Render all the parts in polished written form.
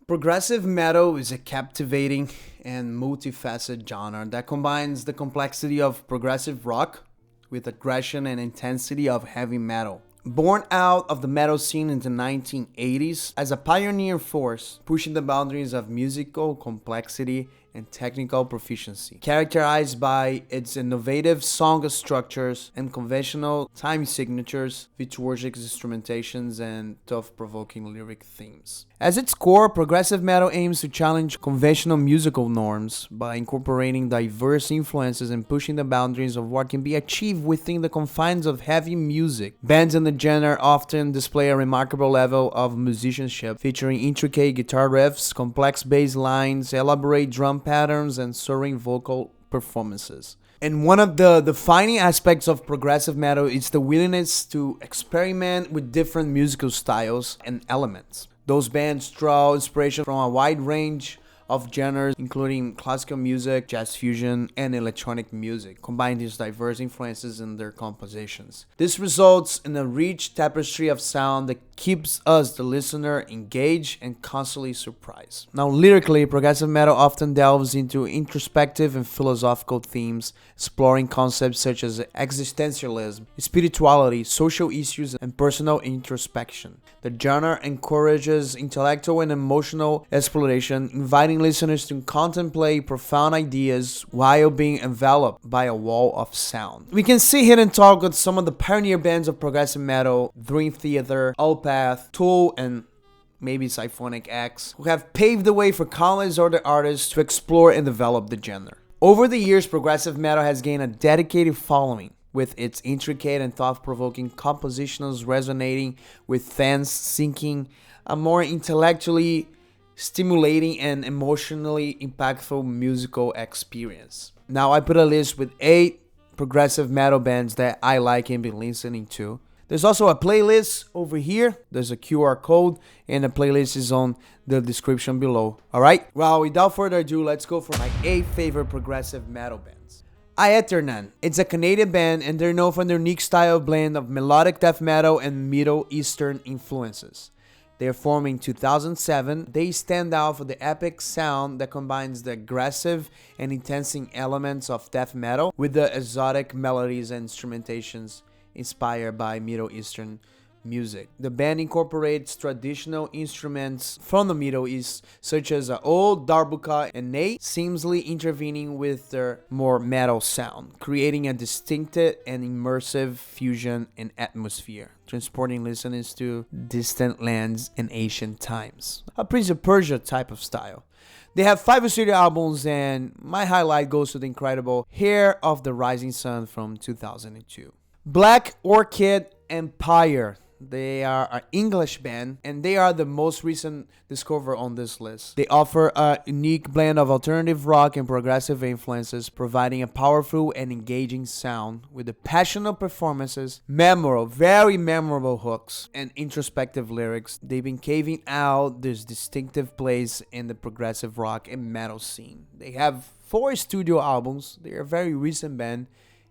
Progressive metal is a captivating and multifaceted genre that combines the complexity of progressive rock with aggression and intensity of heavy metal. Born out of the metal scene in the 1980s as a pioneer force, pushing the boundaries of musical complexity and technical proficiency, characterized by its innovative song structures and conventional time signatures, virtuosic instrumentations, and thought-provoking lyric themes. As its core, progressive metal aims to challenge conventional musical norms by incorporating diverse influences and pushing the boundaries of what can be achieved within the confines of heavy music. Bands in the genre often display a remarkable level of musicianship, featuring intricate guitar riffs, complex bass lines, elaborate drum patterns, and soaring vocal performances. And one of the defining aspects of progressive metal is the willingness to experiment with different musical styles and elements. Those bands draw inspiration from a wide range of genres, including classical music, jazz fusion, and electronic music, combine these diverse influences in their compositions. This results in a rich tapestry of sound that keeps us, the listener, engaged and constantly surprised. Now, lyrically, progressive metal often delves into introspective and philosophical themes, exploring concepts such as existentialism, spirituality, social issues, and personal introspection. The genre encourages intellectual and emotional exploration, inviting listeners to contemplate profound ideas while being enveloped by a wall of sound. We can see here and talk with some of the pioneer bands of progressive metal, Dream Theater, Opeth, Tool, and maybe Symphonic X, who have paved the way for countless other artists to explore and develop the genre. Over the years, progressive metal has gained a dedicated following, with its intricate and thought-provoking compositions resonating with fans seeking a more intellectually stimulating and emotionally impactful musical experience. Now, I put a list with 8 progressive metal bands that I like and been listening to. There's also a playlist over here. There's a QR code, and the playlist is on the description below. Alright? Well, without further ado, let's go for my 8 favorite progressive metal bands. Aeternam. It's a Canadian band, and they're known for their unique style blend of melodic death metal and Middle Eastern influences. They are formed in 2007. They stand out for the epic sound that combines the aggressive and intensing elements of death metal with the exotic melodies and instrumentations inspired by Middle Eastern music. The band incorporates traditional instruments from the Middle East, such as the old darbuka and ney, seamlessly intervening with their more metal sound, creating a distinctive and immersive fusion and atmosphere, transporting listeners to distant lands and ancient times. A Prince of Persia type of style. They have 5 studio albums, and my highlight goes to the incredible Hair of the Rising Sun from 2002. Black Orchid Empire. They are an English band, and they are the most recent discover on this list. They offer a unique blend of alternative rock and progressive influences, providing a powerful and engaging sound with the passionate performances, very memorable hooks, and introspective lyrics. They've been carving out this distinctive place in the progressive rock and metal scene. They have 4 studio albums. They are a very recent band,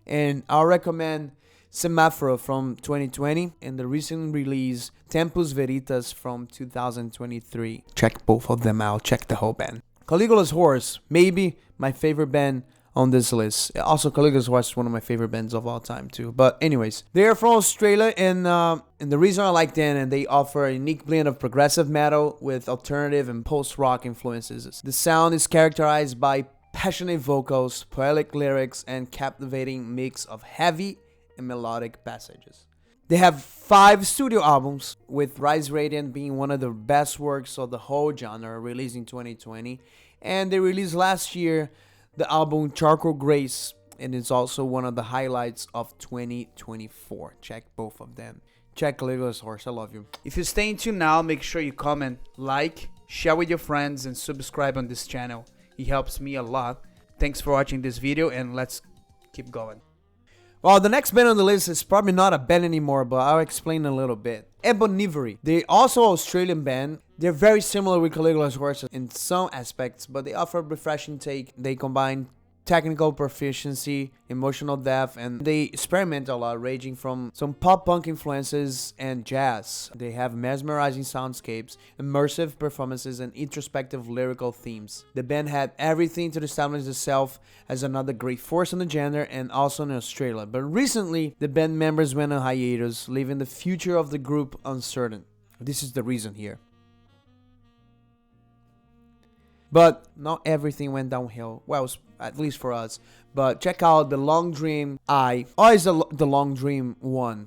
and I'll recommend Semaphore from 2020 and the recent release Tempus Veritas from 2023. Check both of them out. Check the whole band. Caligula's Horse, maybe my favorite band on this list. Also, Caligula's Horse is one of my favorite bands of all time too. But anyways, they are from Australia, and the reason I like them, and they offer a unique blend of progressive metal with alternative and post-rock influences. The sound is characterized by passionate vocals, poetic lyrics, and captivating mix of heavy and melodic passages. They have 5 studio albums, with Rise Radiant being one of the best works of the whole genre, released in 2020. And they released last year the album Charcoal Grace, and it's also one of the highlights of 2024. Check both of them. Check Caligula's Horse. I love you. If you're staying tuned now, make sure you comment, like, share with your friends, and subscribe on this channel. It helps me a lot. Thanks for watching this video, and let's keep going. Well, the next band on the list is probably not a band anymore, but I'll explain a little bit. Ebonivory. They're also an Australian band. They're very similar with Caligula's Horse in some aspects, but they offer a refreshing take. They combine technical proficiency, emotional depth, and they experiment a lot, ranging from some pop-punk influences and jazz. They have mesmerizing soundscapes, immersive performances, and introspective lyrical themes. The band had everything to establish itself as another great force in the genre and also in Australia. But recently, the band members went on hiatus, leaving the future of the group uncertain. This is the reason here. But not everything went downhill. Well, at least for us. But check out the Long Dream I. Oh, it's the Long Dream 1.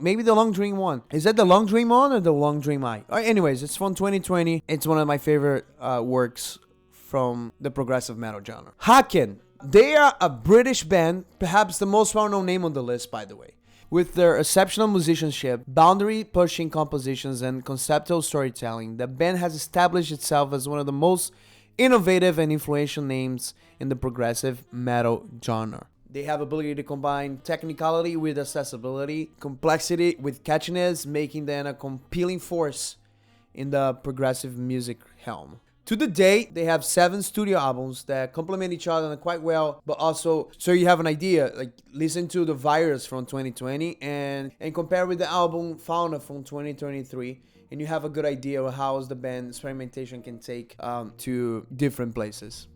Maybe the Long Dream 1. Is that the Long Dream 1 or the Long Dream I? Anyways, it's from 2020. It's one of my favorite works from the progressive metal genre. Haken. They are a British band, perhaps the most well-known name on the list, by the way. With their exceptional musicianship, boundary-pushing compositions, and conceptual storytelling, the band has established itself as one of the most innovative and influential names in the progressive metal genre. They have ability to combine technicality with accessibility, complexity with catchiness, making them a compelling force in the progressive music realm. To the date, they have 7 studio albums that complement each other quite well, but also, so you have an idea, like listen to The Virus from 2020 and compare with the album Fauna from 2023, and you have a good idea of how the band experimentation can take to different places.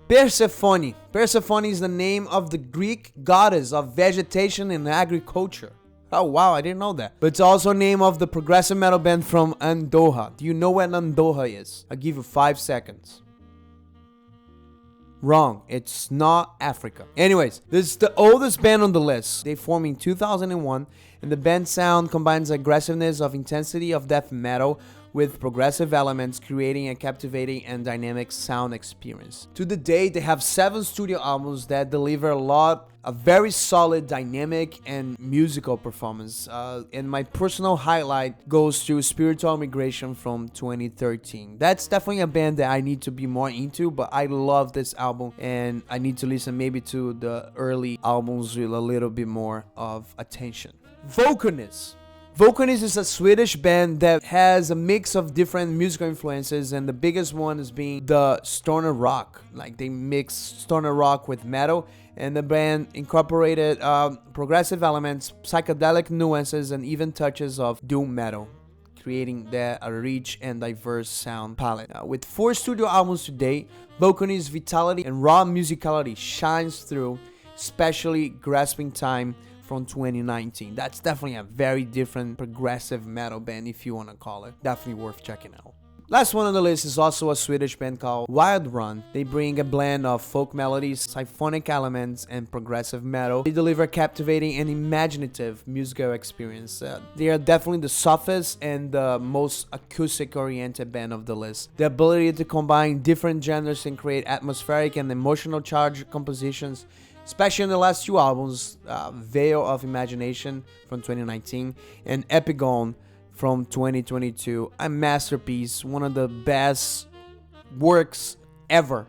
Persefone. Persefone is the name of the Greek goddess of vegetation and agriculture. Oh wow, I didn't know that. But it's also name of the progressive metal band from Andorra. Do you know what Andorra is? I'll give you 5 seconds. Wrong, it's not Africa. Anyways, this is the oldest band on the list. They formed in 2001, and the band sound combines aggressiveness of intensity of death metal with progressive elements, creating a captivating and dynamic sound experience. To the date, they have 7 studio albums that deliver a very solid dynamic and musical performance. And my personal highlight goes to Spiritual Migration from 2013. That's definitely a band that I need to be more into, but I love this album and I need to listen maybe to the early albums with a little bit more of attention. Vokonis. Vokonis is a Swedish band that has a mix of different musical influences, and the biggest one is being the stoner rock. Like they mix stoner rock with metal, and the band incorporated progressive elements, psychedelic nuances, and even touches of doom metal, creating a rich and diverse sound palette. With 4 studio albums to date, Vokonis' vitality and raw musicality shines through, especially Grasping Time from 2019. That's definitely a very different progressive metal band, if you want to call it. Definitely worth checking out. Last one on the list is also a Swedish band called Wilderun. They bring a blend of folk melodies, symphonic elements, and progressive metal. They deliver captivating and imaginative musical experience. They are definitely the softest and the most acoustic-oriented band of the list. The ability to combine different genres and create atmospheric and emotional charged compositions, especially in the last 2 albums, Veil of Imagination from 2019 and Epigon from 2022, a masterpiece, one of the best works ever.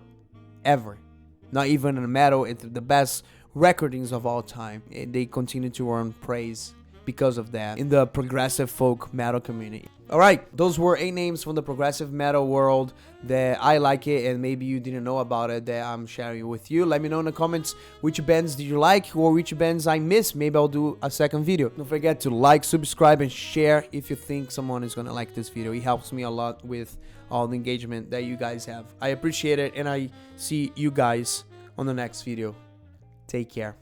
Not even in metal, it's the best recordings of all time. They continue to earn praise because of that in the progressive folk metal community. Alright, those were 8 names from the progressive metal world that I like it and maybe you didn't know about it that I'm sharing with you. Let me know in the comments which bands did you like or which bands I missed. Maybe I'll do a second video. Don't forget to like, subscribe, and share if you think someone is gonna like this video. It helps me a lot with all the engagement that you guys have. I appreciate it and I see you guys on the next video. Take care.